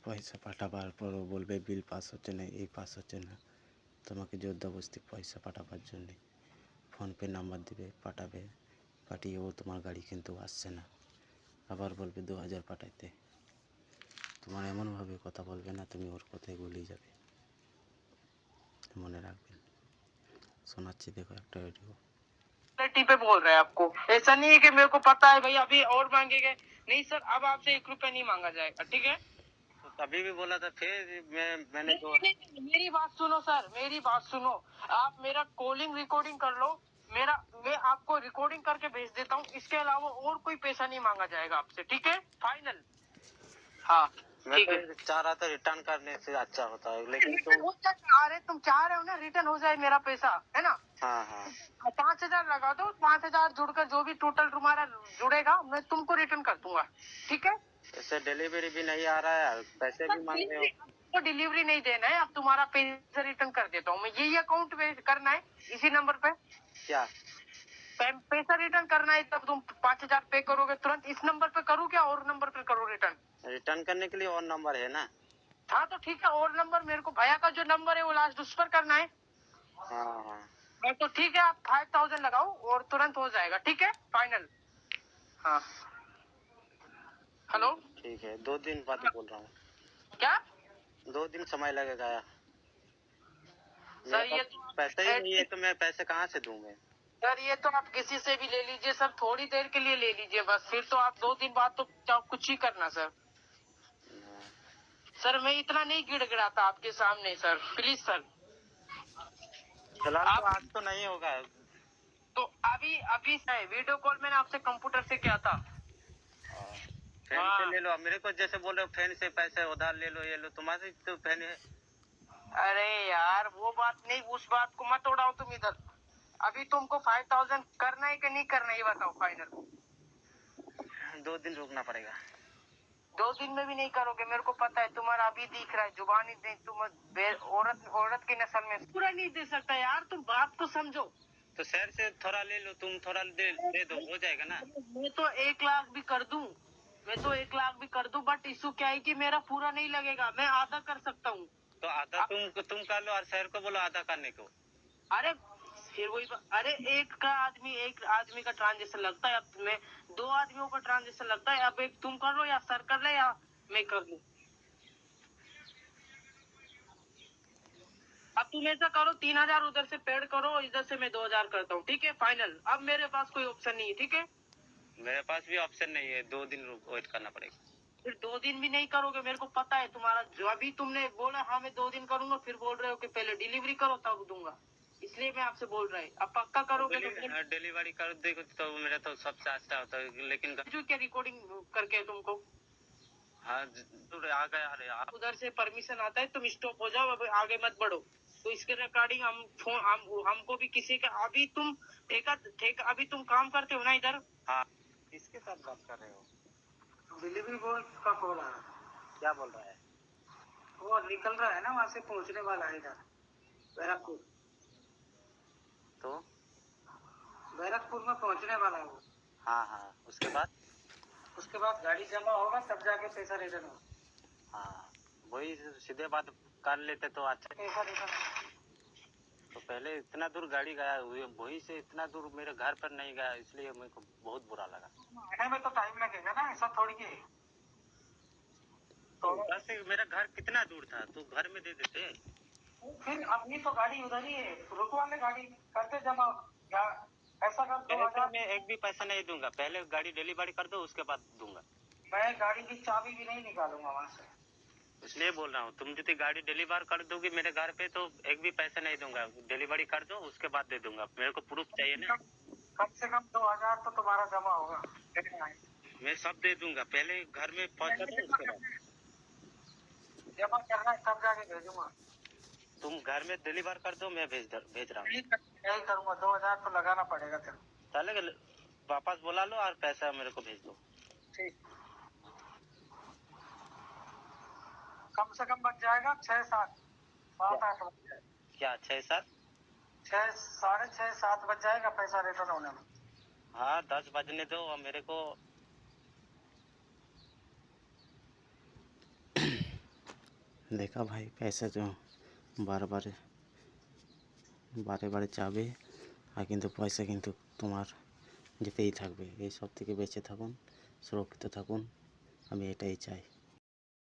পয়সা পাঠাবার পরও বলবে বিল পাস হচ্ছে না, এই পাস হচ্ছে না। তোমাকে জোরদবস্তি পয়সা পাঠাবার জন্যে ফোনপে নাম্বার দেবে, পাঠাবে, পাঠিয়ে ও তোমার গাড়ি কিন্তু আসছে না, আবার বলবে 2000 পাঠাইতে। তোমার এমনভাবে কথা বলবে না, তুমি ওর কথায় গলিয়ে যাবে, মনে রাখবেন। শোনাচ্ছি, দেখো একটা ভিডিও। पे बोल रहे हैं आपको, ऐसा नहीं है कि मेरे को पता है भाई अभी और मांगेंगे, नहीं सर अब आपसे 1 रुपया नहीं मांगा जाएगा, ठीक है। तो तभी भी बोला था, फिर मैंने जो मेरी बात सुनो सर, मेरी बात सुनो, आप मेरा कॉलिंग रिकॉर्डिंग कर लो, मैं आपको रिकॉर्डिंग करके भेज देता हूँ, इसके अलावा और कोई पैसा नहीं मांगा जाएगा आपसे, ठीक है, फाइनल। हाँ मैं ठीक है। तो चाह रहा था रिटर्न करने से अच्छा होता है, लेकिन तुम चाह रहे हो ना रिटर्न हो जाए मेरा पैसा, है ना। हाँ हाँ 5000 लगा दो, 5000 जुड़कर जो भी टोटल तुम्हारा जुड़ेगा मैं तुमको रिटर्न कर दूंगा, ठीक है। इससे डिलीवरी भी नहीं आ रहा है, पैसे भी मांग रहे हो। तो डिलीवरी नहीं देना है, अब तुम्हारा पैसा रिटर्न कर देता हूँ मैं, यही अकाउंट पे करना है, इसी नंबर पे क्या पैसा रिटर्न करना है, तब तुम 5000 पे करोगे तुरंत। इस नंबर पे करूँ क्या और नंबर पे करूँ रिटर्न? रिटर्न करने के लिए और नंबर है ना। हाँ तो ठीक है, और नंबर मेरे को भैया का जो नंबर है वो लास्ट उस पर करना है। हाँ हाँ तो ठीक है, आप 5000 लगाओ और तुरंत हो जाएगा, ठीक है, फाइनल। हाँ हेलो, ठीक है, 2 दिन बाद बोल रहा हूँ, क्या 2 दिन समय लगेगा। सर ये तो पैसे ही नहीं है तो मैं पैसे कहाँ से दूँ मैं। सर ये तो आप किसी से भी ले लीजिए सर, थोड़ी देर के लिए ले लीजिए बस, फिर तो आप 2 दिन बाद तो कुछ ही करना सर। सर मैं इतना नहीं गिड़गिड़ाता आपके सामने सर, प्लीज सर। फिलहाल तो आज तो नहीं होगा। तो अभी अभी वीडियो कॉल मैंने आपसे कंप्यूटर से किया था। फैन से ले लो, मेरे को जैसे बोल रहे हो फैन से पैसे उधार ले लो, ये लो, तुम्हारी तो फैन है। अरे यार वो बात नहीं, उस बात को मत उड़ाओ तुम इधर। अभी तुमको 5000 करना है कि नहीं करना है ये बताओ फाइनल। 2 दिन रुकना पड़ेगा। 2 दिन में भी नहीं करोगे, मेरे को पता है, तुम्हारा अभी दिख रहा है जुबानी नहीं, तुम औरत की नस्ल में पूरा नहीं दे सकता यार, तुम बात को समझो। तो शहर से थोड़ा ले लो, तुम थोड़ा दे दो, हो जाएगा ना। मैं तो 1 लाख भी कर दूं, बट इशू क्या है कि मेरा पूरा नहीं लगेगा, मैं आधा कर सकता हूँ। तो आधा तुम कर लो और शहर को बोलो आधा करने को। अरे फिर वही अरे एक आदमी का ट्रांजेक्शन लगता है, अब मैं 2 आदमियों का ट्रांजेक्शन लगता है, अब एक तुम कर लो या सर कर ले या मैं कर लूं। अब तुम ऐसा करो, 3000 उधर से पेड करो, इधर से मैं 2000 करता हूँ, ठीक है, फाइनल। अब मेरे पास कोई ऑप्शन नहीं है, ठीक है। मेरे पास भी ऑप्शन नहीं है, 2 दिन वेट करना पड़ेगा। फिर 2 दिन भी नहीं करोगे, मेरे को पता है तुम्हारा, जो अभी तुमने बोला हाँ मैं 2 दिन करूंगा, फिर बोल रहे हो कि पहले डिलीवरी करो तब दूंगा, इसलिए मैं आपसे बोल रहा है, अब पक्का करोगे तो डिलीवरी कर देखो तो मेरा तो सबसे अच्छा होता है, लेकिन जो क्या रिकॉर्डिंग करके तुमको हाँ आ गया। अरे आप उधर से परमिशन आता है, तुम स्टॉप हो जाओ, अब आगे मत बढ़ो। तो इसके रिकॉर्डिंग हमको भी किसी का, अभी तुम अभी तुम काम करते हो ना इधर। हाँ किसके साथ बात कर रहे हो। डिलीवरी बॉय का कॉल आ रहा है। क्या बोल रहा है। वो निकल रहा है ना, वहाँ से पहुँचने वाला है इधर बैरकपुर। तो बैरकपुर में पहुँचने वाला है वो। हाँ हाँ उसके बाद गाड़ी जमा होगा तब जाके पैसा रिटर्न होगा। हाँ वही सीधे बात कर लेते तो अच्छा। पैसा रिटर्न तो पहले इतना दूर गाड़ी गया, वही से इतना दूर मेरे घर पर नहीं गया, इसलिए मेरे को बहुत बुरा लगा। आने में तो टाइम लगेगा ना, ऐसा थोड़ी है। तो वैसे मेरा घर कितना दूर था, तो घर में दे देते। फिर अपनी तो गाड़ी उधर ही है, रुकवा ले गाड़ी, करते जमा या ऐसा कर 2000। मैं एक भी पैसा नहीं दूंगा, पहले गाड़ी डिलीवरी कर दो उसके बाद दूंगा। मैं गाड़ी की चाबी भी नहीं निकालूंगा वहाँ से, इसलिए बोल रहा हूँ, तुम यदि गाड़ी डिलीवर कर दोगी मेरे घर पे तो एक भी पैसा नहीं दूंगा, डिलीवरी कर दो उसके बाद दे दूंगा, मेरे को प्रूफ चाहिए ना। कम से कम 2000 तो तुम्हारा जमा होगा। मैं सब दे दूंगा, पहले घर में पहुंचा दो उसके बाद जमा करना है तब जाके भेजूंगा। तुम घर में डिलीवर कर दो, मैं भेज रहा हूँ। यही करूंगा, 2000 तो लगाना पड़ेगा तेरे। चलेगा, वापस बुला लो और पैसा मेरे को भेज दो। ठीक, कम से कम बच जाएगा 6-7 7-8 बच जाएगा। क्या 6-7 6-6:30-7 बच जाएगा पैसा रिटर्न होने में। हाँ 10 बजने दो और मेरे को देखा भाई, पैसे जो বারে বারে চাবে, আর কিন্তু পয়সা কিন্তু তোমার যেতেই থাকবে। এই সব থেকে বেঁচে থাকুন, সুরক্ষিত থাকুন, আমি এটাই চাই।